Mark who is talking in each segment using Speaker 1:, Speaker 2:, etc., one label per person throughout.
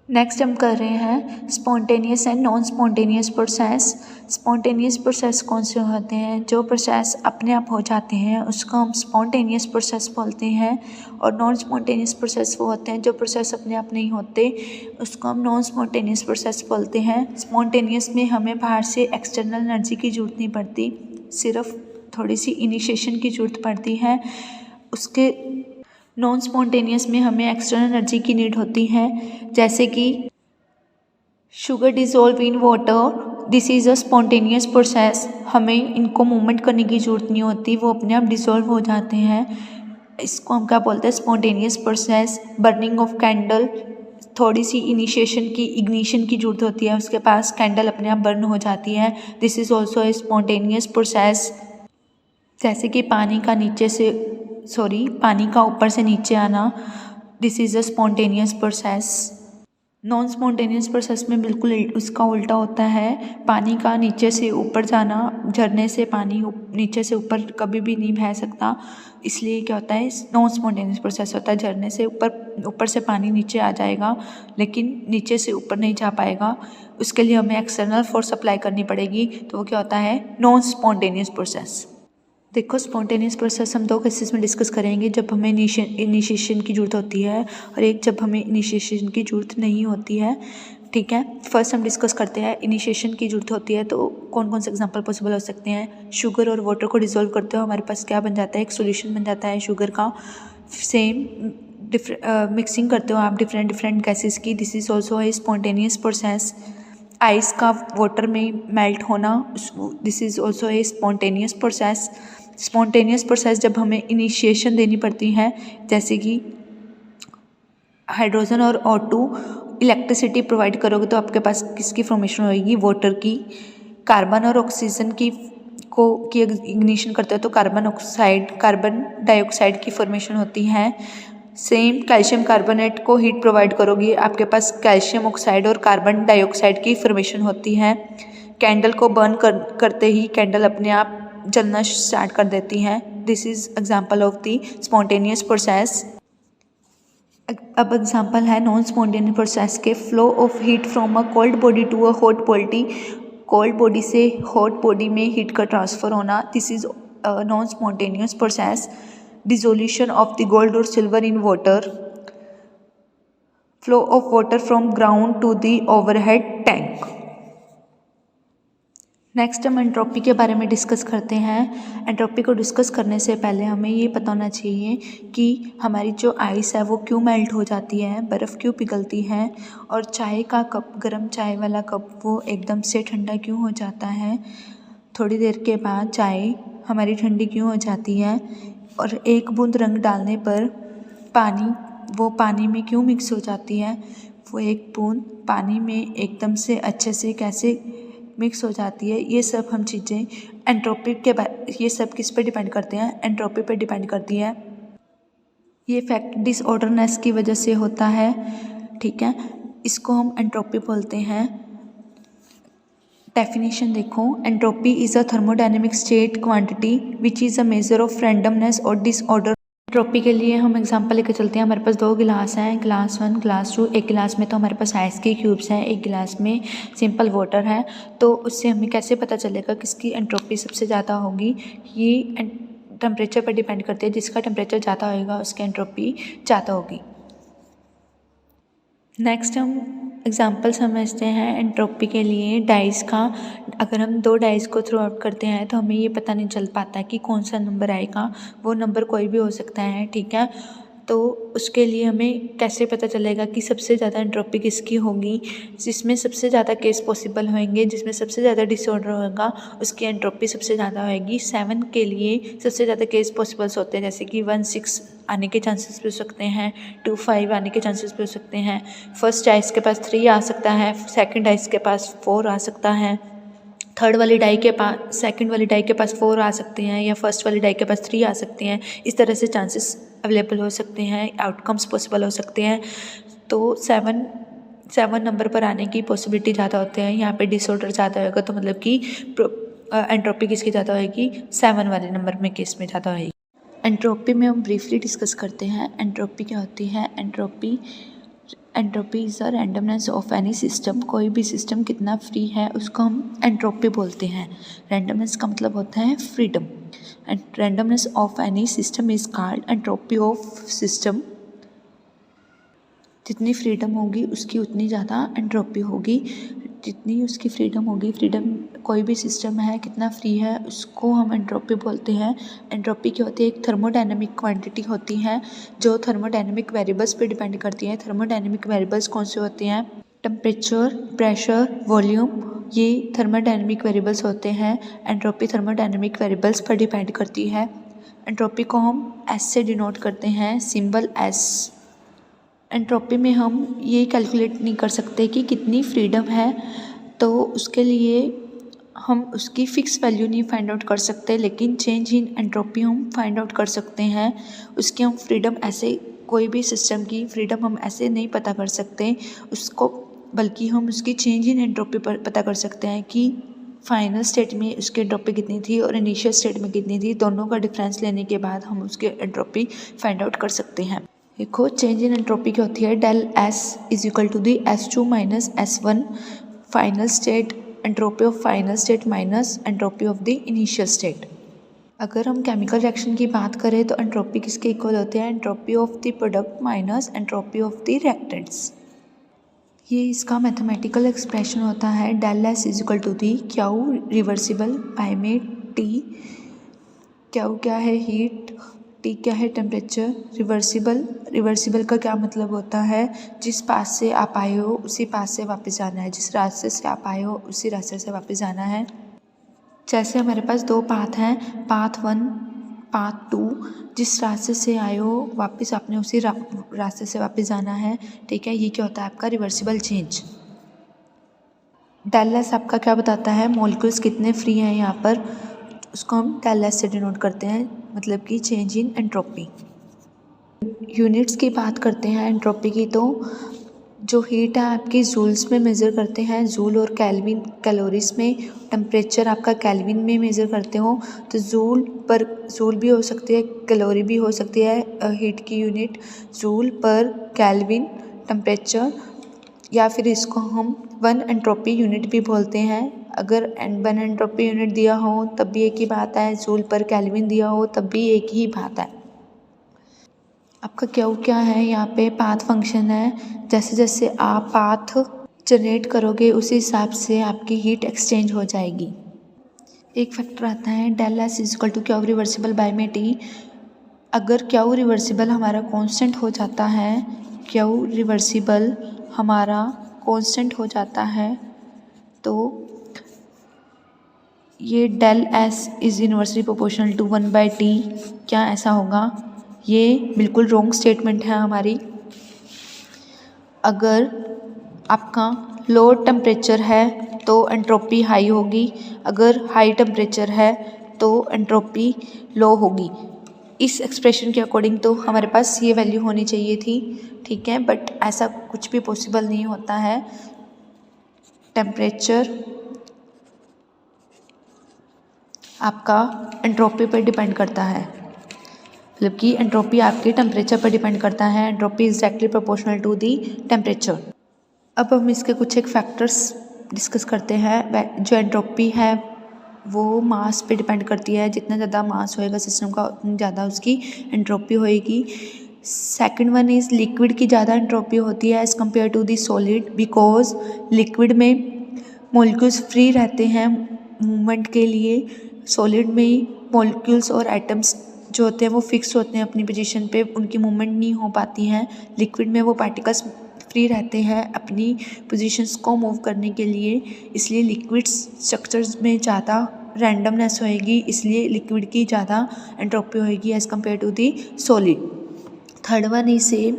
Speaker 1: Next हम कर रहे हैं spontaneous and non spontaneous process. Spontaneous process कौन से होते हैं? जो प्रोसेस अपने आप हो जाते हैं उसको हम स्पॉन्टेनियस प्रोसेस बोलते हैं, और नॉन स्पॉन्टेनियस प्रोसेस वो होते हैं जो प्रोसेस अपने आप नहीं होते, उसको हम नॉन स्पॉन्टेनियस प्रोसेस बोलते हैं। स्पॉन्टेनियस में हमें बाहर से एक्सटर्नल एनर्जी की ज़रूरत नहीं पड़ती, सिर्फ थोड़ी सी इनिशिएशन की ज़रूरत पड़ती है। उसके नॉन स्पॉन्टेनियस में हमें एक्सटर्नल एनर्जी की नीड होती है, जैसे कि sugar dissolve in water, this is a spontaneous process. हमें इनको मूवमेंट करने की ज़रूरत नहीं होती, वो अपने आप डिज़ोल्व हो जाते हैं। इसको हम क्या बोलते हैं? Spontaneous process. Burning of candle, थोड़ी सी इनिशिएशन की इग्निशन की ज़रूरत होती है, उसके पास कैंडल अपने आप बर्न हो जाती है, this is also a spontaneous process. जैसे कि पानी का ऊपर से नीचे आना, this is a spontaneous process. Non spontaneous process में बिल्कुल उसका उल्टा होता है, पानी का नीचे से ऊपर जाना। झरने से पानी नीचे से ऊपर कभी भी नहीं बह सकता, इसलिए क्या होता है, नॉन स्पॉन्टेनियस प्रोसेस होता है। झरने से ऊपर से पानी नीचे आ जाएगा, लेकिन नीचे से ऊपर नहीं जा पाएगा, उसके लिए हमें एक्सटर्नल फोर्स अप्लाई करनी पड़ेगी, तो वो क्या होता है? Non spontaneous process. देखो, स्पॉन्टेनियस प्रोसेस हम दो केसेस में डिस्कस करेंगे, जब हमें इनिशिएशन की ज़रूरत होती है और एक जब हमें इनिशिएशन की ज़रूरत नहीं होती है। ठीक है, फर्स्ट हम डिस्कस करते हैं इनिशिएशन की ज़रूरत होती है तो कौन कौन से एग्जांपल पॉसिबल हो सकते हैं। शुगर और वाटर को डिज़ोल्व करते हो हमारे पास क्या बन जाता है? एक सॉल्यूशन बन जाता है शुगर का। सेम मिक्सिंग करते हो आप डिफरेंट गैसेस की, this is also a spontaneous process. Ice का वाटर में मेल्ट होना, this is also a spontaneous process. Spontaneous process जब हमें इनिशिएशन देनी पड़ती है, जैसे कि हाइड्रोजन और O2 इलेक्ट्रिसिटी प्रोवाइड करोगे तो आपके पास किसकी फॉर्मेशन होगी? वाटर की। कार्बन और ऑक्सीजन की इग्निशन करते हो तो कार्बन डाइऑक्साइड की फॉर्मेशन होती है। सेम कैल्शियम कार्बोनेट को हीट प्रोवाइड करोगी, आपके पास कैल्शियम ऑक्साइड और कार्बन डाइऑक्साइड की फॉर्मेशन होती है। कैंडल को बर्न करते ही कैंडल अपने आप जलना स्टार्ट कर देती हैं, this is example of the spontaneous process. अब एग्जाम्पल है नॉन स्पॉन्टेनियस प्रोसेस के। Flow of heat from a cold body to a hot body, cold body से हॉट बॉडी में हीट का ट्रांसफ़र होना, this is non spontaneous process. Dissolution of the gold और silver in water, flow of water from ground to the overhead tank. Next हम entropy के बारे में discuss करते हैं। एंट्रोपी को डिस्कस करने से पहले हमें ये पता होना चाहिए कि हमारी जो आइस है वो क्यों मेल्ट हो जाती है, बर्फ़ क्यों पिघलती है, और चाय का कप, गर्म चाय वाला कप, वो एकदम से ठंडा क्यों हो जाता है, थोड़ी देर के बाद चाय हमारी ठंडी क्यों हो जाती है, और एक बूंद रंग डालने पर पानी में क्यों मिक्स हो जाती है, वो एक बूंद पानी में एकदम से अच्छे से कैसे मिक्स हो जाती है। ये सब हम चीज़ें एंट्रोपी ये सब किस पे डिपेंड करते हैं? एंट्रोपी पे डिपेंड करती है। ये फैक्ट डिसऑर्डरनेस की वजह से होता है। ठीक है, इसको हम एंट्रोपी बोलते हैं। डेफिनेशन देखो, entropy is a thermodynamic state quantity which is a measure of randomness और डिसऑर्डर। एंट्रोपी के लिए हम एग्जांपल लेकर चलते हैं। हमारे पास दो गिलास हैं, गिलास 1 गिलास 2। एक गिलास में तो हमारे पास आइस के क्यूब्स हैं, एक गिलास में सिंपल वाटर है। तो उससे हमें कैसे पता चलेगा किसकी एंट्रोपी सबसे ज़्यादा होगी? ये टेम्परेचर पर डिपेंड करती है, जिसका टेम्परेचर ज़्यादा होगा उसकी एंट्रोपी ज़्यादा होगी। नेक्स्ट हम एग्जाम्पल समझते हैं एंट्रोपी के लिए डाइस का। अगर हम दो डाइस को थ्रो आउट करते हैं तो हमें ये पता नहीं चल पाता कि कौन सा नंबर आएगा, वो नंबर कोई भी हो सकता है। ठीक है, तो उसके लिए हमें कैसे पता चलेगा कि सबसे ज़्यादा एंट्रोपी किसकी होगी? जिसमें सबसे ज़्यादा केस पॉसिबल होंगे, जिसमें सबसे ज़्यादा डिसऑर्डर होगा, उसकी एंट्रोपी सबसे ज़्यादा होगी। 7 के लिए सबसे ज़्यादा केस पॉसिबल्स होते हैं, जैसे कि 1 6 आने के चांसेस भी हो सकते हैं, 2 5 आने के चांसेस भी हो सकते हैं। फर्स्ट डाइस के पास 3 आ सकता है, सेकंड डाइस के पास 4 आ सकता है, सेकंड वाली डाई के पास 4 आ सकते हैं, या फर्स्ट वाली डाई के पास 3 आ सकते हैं। इस तरह से चांसेस अवेलेबल हो सकते हैं, आउटकम्स पॉसिबल हो सकते हैं। तो 7 नंबर पर आने की पॉसिबिलिटी ज़्यादा होते हैं। यहाँ पे डिसऑर्डर ज़्यादा होगा, तो मतलब कि एंट्रोपी किसकी ज़्यादा होगी? 7 वाले नंबर में केस में ज़्यादा होगी। एंट्रोपी में हम ब्रीफली डिस्कस करते हैं। एंट्रोपी क्या होती है? Entropy entropy is the randomness of any system. कोई भी सिस्टम कितना फ्री है उसको हम एंट्रोपी बोलते हैं। रैंडमनेस का मतलब होता है freedom. And randomness of any system is called entropy of system. जितनी फ्रीडम होगी उसकी उतनी ज़्यादा एंट्रोपी होगी। जितनी उसकी फ्रीडम होगी, फ्रीडम कोई भी सिस्टम है कितना फ्री है उसको हम एंट्रोपी बोलते हैं। एंट्रोपी क्या होती है? एक थर्मोडायनेमिक क्वांटिटी होती है जो थर्मोडायनेमिक वेरिएबल्स पे डिपेंड करती है। थर्मोडायनेमिक वेरिएबल्स कौन से होते हैं? टेम्परेचर, प्रेशर, वॉल्यूम, ये थर्मोडायनेमिक वेरिएबल्स होते हैं। एंट्रोपी थर्मोडायनेमिक वेरिएबल्स पर डिपेंड करती है। एंट्रोपी को हम एस से डिनोट करते हैं, सिंबल एस। एंट्रोपी में हम ये कैलकुलेट नहीं कर सकते कि कितनी फ्रीडम है, तो उसके लिए हम उसकी फ़िक्स वैल्यू नहीं फाइंड आउट कर सकते, लेकिन चेंज इन एंट्रोपी हम फाइंड आउट कर सकते हैं। उसकी हम फ्रीडम ऐसे, कोई भी सिस्टम की फ्रीडम हम ऐसे नहीं पता कर सकते उसको, बल्कि हम उसकी चेंज इन एंट्रोपी पर पता कर सकते हैं कि फाइनल स्टेट में उसकी एंट्रोपी कितनी थी और इनिशियल स्टेट में कितनी थी। दोनों का डिफरेंस लेने के बाद हम उसकी एंट्रोपी फाइंड आउट कर सकते हैं। देखो, चेंज इन एंट्रोपी क्या होती है? Del S is equal to the S2 minus S1 final state, entropy of final state minus entropy of the initial state. अगर हम केमिकल रिएक्शन की बात करें तो एंट्रोपी किसके इक्वल होते हैं? Entropy of the product minus entropy of the reactants. ये इसका मैथमेटिकल एक्सप्रेशन होता है del S is equal to the Q reversible by में टी। क्यू क्या है? हीट। टी क्या है? टेम्परेचर। रिवर्सिबल का क्या मतलब होता है? जिस पास से आप आए हो उसी पास से वापस जाना है, जिस रास्ते से आप आए हो उसी रास्ते से वापस जाना है। जैसे हमारे पास दो पाथ हैं, पाथ 1, पाथ 2। जिस रास्ते से आए हो वापस आपने उसी रास्ते से वापस जाना है, ठीक है। ये क्या होता है? आपका रिवर्सिबल चेंज। डेल एस आपका क्या बताता है? मॉलिक्यूल्स कितने फ्री हैं यहाँ पर, उसको हम डेल एस से डिनोट करते हैं, मतलब कि चेंज इन एंट्रोपी। यूनिट्स की बात करते हैं एंट्रोपी की, तो जो हीट है आपकी जूल्स में मेज़र करते हैं, जूल और केल्विन कैलोरीज में। टेम्परेचर आपका केल्विन में मेज़र करते हो तो जूल भी हो सकती है, कैलोरी भी हो सकती है। हीट की यूनिट जूल पर केल्विन टेम्परेचर, या फिर इसको हम 1 एंट्रोपी यूनिट भी बोलते हैं। अगर 1 एंट्रोपी यूनिट दिया हो तब भी एक ही बात है, जूल पर केल्विन दिया हो तब भी एक ही बात है। आपका क्यू क्या है? यहाँ पे पाथ फंक्शन है। जैसे जैसे आप पाथ जनरेट करोगे उसी हिसाब से आपकी हीट एक्सचेंज हो जाएगी। एक फैक्टर आता है del S is equal to Q reversible by में टी। अगर क्यू रिवर्सिबल हमारा कांस्टेंट हो जाता है, क्यू रिवर्सिबल हमारा कांस्टेंट हो जाता है, तो ये del S is inversely proportional to 1/t। क्या ऐसा होगा? ये बिल्कुल रॉन्ग स्टेटमेंट है हमारी। अगर आपका लो टेम्परेचर है तो एंट्रोपी हाई होगी, अगर हाई टेम्परेचर है तो एंट्रोपी लो होगी। इस एक्सप्रेशन के अकॉर्डिंग तो हमारे पास ये वैल्यू होनी चाहिए थी, ठीक है, बट ऐसा कुछ भी पॉसिबल नहीं होता है। टेम्परेचर आपका एंट्रोपी पर डिपेंड करता है, मतलब कि एंट्रोपी आपके टेम्परेचर पर डिपेंड करता है। Entropy is directly proportional to the temperature. अब हम इसके कुछ एक फैक्टर्स डिस्कस करते हैं। जो एंट्रोपी है वो मास पे डिपेंड करती है, जितना ज़्यादा मास होएगा सिस्टम का उतनी ज़्यादा उसकी एंट्रोपी होएगी। सेकंड वन इज़ लिक्विड की ज़्यादा एंट्रोपी होती है as compare to the solid, because liquid में मॉलिक्यूल्स फ्री रहते हैं मूवमेंट के लिए। सॉलिड में मॉलिक्यूल्स और एटम्स जो होते हैं वो फिक्स होते हैं अपनी पोजीशन पे, उनकी मूवमेंट नहीं हो पाती हैं। लिक्विड में वो पार्टिकल्स फ्री रहते हैं अपनी पोजीशंस को मूव करने के लिए, इसलिए लिक्विड स्ट्रक्चर्स में ज़्यादा रैंडमनेस होएगी, इसलिए लिक्विड की ज़्यादा एंट्रोपी होएगी as compare to the solid. Third one इसे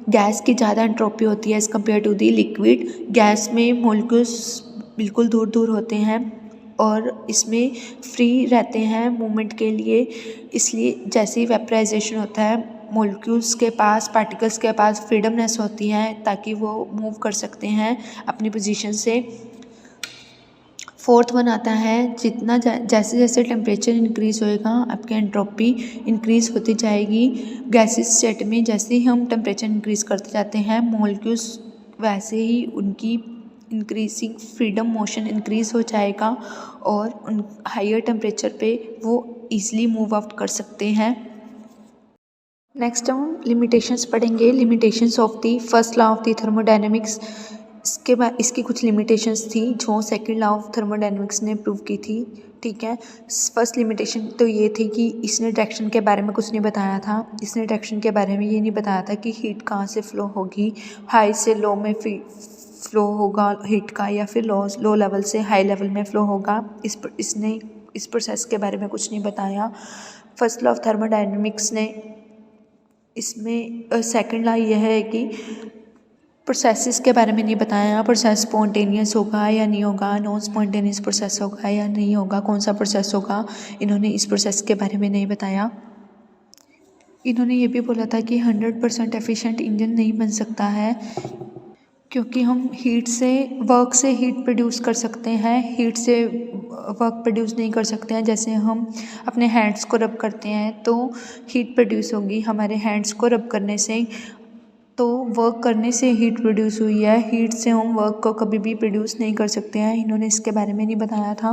Speaker 1: गैस की ज़्यादा एंट्रोपी होती है as compare to the liquid. Gas में मॉलिक्यूल्स बिल्कुल दूर दूर होते हैं और इसमें फ्री रहते हैं मूवमेंट के लिए, इसलिए जैसे ही वेपराइजेशन होता है मॉलिक्यूल्स के पास, पार्टिकल्स के पास फ्रीडमनेस होती है ताकि वो मूव कर सकते हैं अपनी पोजीशन से। फोर्थ वन आता है जितना जैसे जैसे टेम्परेचर इंक्रीज़ होएगा आपकी एंट्रोपी इंक्रीज़ होती जाएगी। गैसेस स्टेट में जैसे ही हम टेम्परेचर इंक्रीज़ करते जाते हैं मॉलिक्यूल्स वैसे ही उनकी इंक्रीजिंग फ्रीडम मोशन इंक्रीज़ हो जाएगा और उन हायर टेम्परेचर पे वो ईज़िली मूव आउट कर सकते हैं। नेक्स्ट हम लिमिटेशंस पढ़ेंगे। Limitations of the first law of the thermodynamics. इसके बाद इसकी कुछ लिमिटेशंस थी जो सेकंड लॉ ऑफ थर्मोडायनेमिक्स ने प्रूव की थी। ठीक है, फर्स्ट लिमिटेशन तो ये थी कि इसने डायरेक्शन के बारे में कुछ नहीं बताया था। इसने डायरेक्शन के बारे में ये नहीं बताया था कि हीट कहाँ से फ्लो होगी, हाई से लो में फ्लो होगा हीट का या फिर लो लेवल से हाई लेवल में फ्लो होगा। इसने इस प्रोसेस के बारे में कुछ नहीं बताया। फर्स्ट लॉ ऑफ थर्मोडायनेमिक्स ने इसमें सेकंड लॉ यह है कि प्रोसेसेस के बारे में नहीं बताया। प्रोसेस स्पॉन्टेनियस होगा या नहीं होगा, नॉन स्पॉन्टेनियस प्रोसेस होगा या नहीं होगा, कौन सा प्रोसेस होगा, इन्होंने इस प्रोसेस के बारे में नहीं बताया। इन्होंने ये भी बोला था कि 100% एफिशिएंट इंजन नहीं बन सकता है क्योंकि हम वर्क से हीट प्रोड्यूस कर सकते हैं, हीट से वर्क प्रोड्यूस नहीं कर सकते हैं। जैसे हम अपने हैंड्स को रब करते हैं तो हीट प्रोड्यूस होगी हमारे हैंड्स को रब करने से, तो वर्क करने से हीट प्रोड्यूस हुई है। हीट से हम वर्क को कभी भी प्रोड्यूस नहीं कर सकते हैं। इन्होंने इसके बारे में नहीं बताया था।